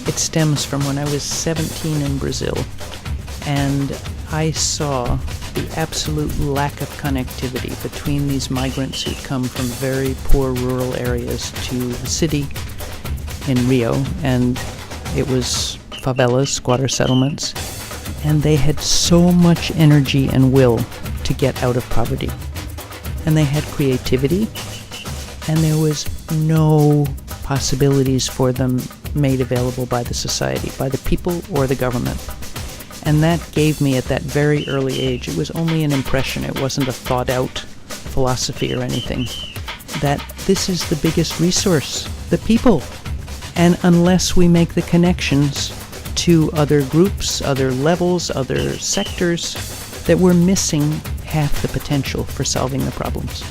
It stems from when I was 17 in Brazil, and I saw the absolute lack of connectivity between these migrants who'd come from very poor rural areas to the city in Rio, and it was favelas, squatter settlements, and they had so much energy and will to get out of poverty. And they had creativity, and there was no possibilities for them made available by the society, by the people or the government. And that gave me, at that very early age, it was only an impression, it wasn't a thought-out philosophy or anything, that this is the biggest resource, the people. And unless we make the connections to other groups, other levels, other sectors, that we're missing half the potential for solving the problems.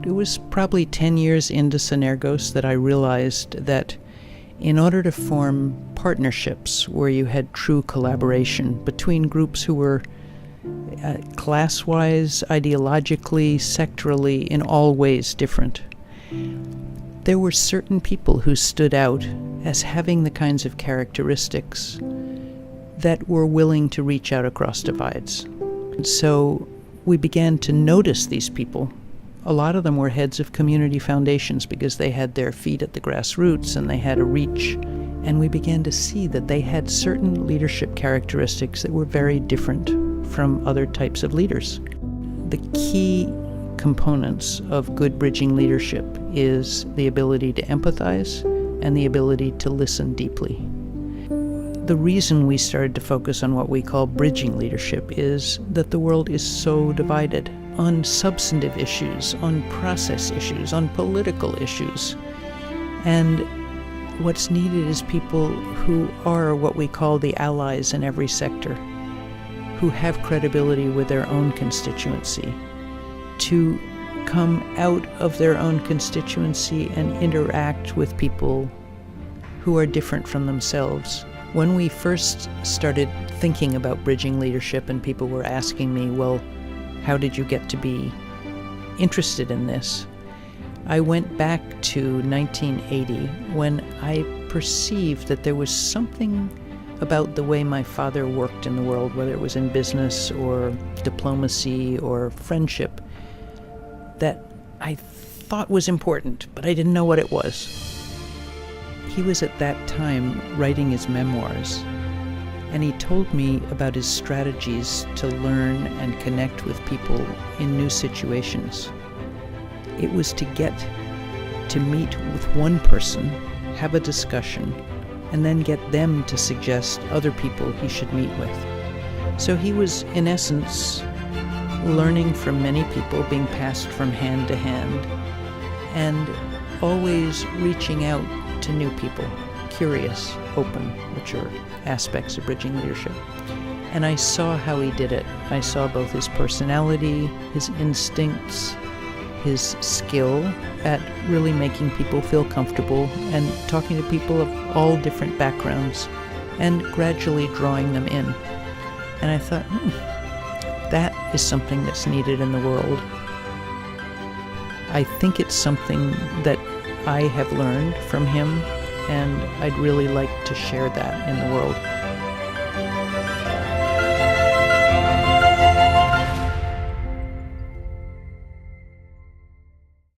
It was probably 10 years into Synergos that I realized that in order to form partnerships where you had true collaboration between groups who were class-wise, ideologically, sectorally, in all ways different, there were certain people who stood out as having the kinds of characteristics that were willing to reach out across divides. And so we began to notice these people. A lot of them were heads of community foundations because they had their feet at the grassroots and they had a reach. And we began to see that they had certain leadership characteristics that were very different from other types of leaders. The key components of good bridging leadership is the ability to empathize and the ability to listen deeply. The reason we started to focus on what we call bridging leadership is that the world is so divided on substantive issues, on process issues, on political issues. And what's needed is people who are what we call the allies in every sector, who have credibility with their own constituency, to come out of their own constituency and interact with people who are different from themselves. When we first started thinking about bridging leadership and people were asking me, well, how did you get to be interested in this? I went back to 1980 when I perceived that there was something about the way my father worked in the world, whether it was in business or diplomacy or friendship, that I thought was important, but I didn't know what it was. He was at that time writing his memoirs, and he told me about his strategies to learn and connect with people in new situations. It was to get to meet with one person, have a discussion, and then get them to suggest other people he should meet with. So he was, in essence, learning from many people, being passed from hand to hand, and always reaching out to new people, curious, open, mature aspects of bridging leadership. And I saw how he did it. I saw both his personality, his instincts, his skill at really making people feel comfortable and talking to people of all different backgrounds and gradually drawing them in. And I thought, that is something that's needed in the world. I think it's something that I have learned from him, and I'd really like to share that in the world.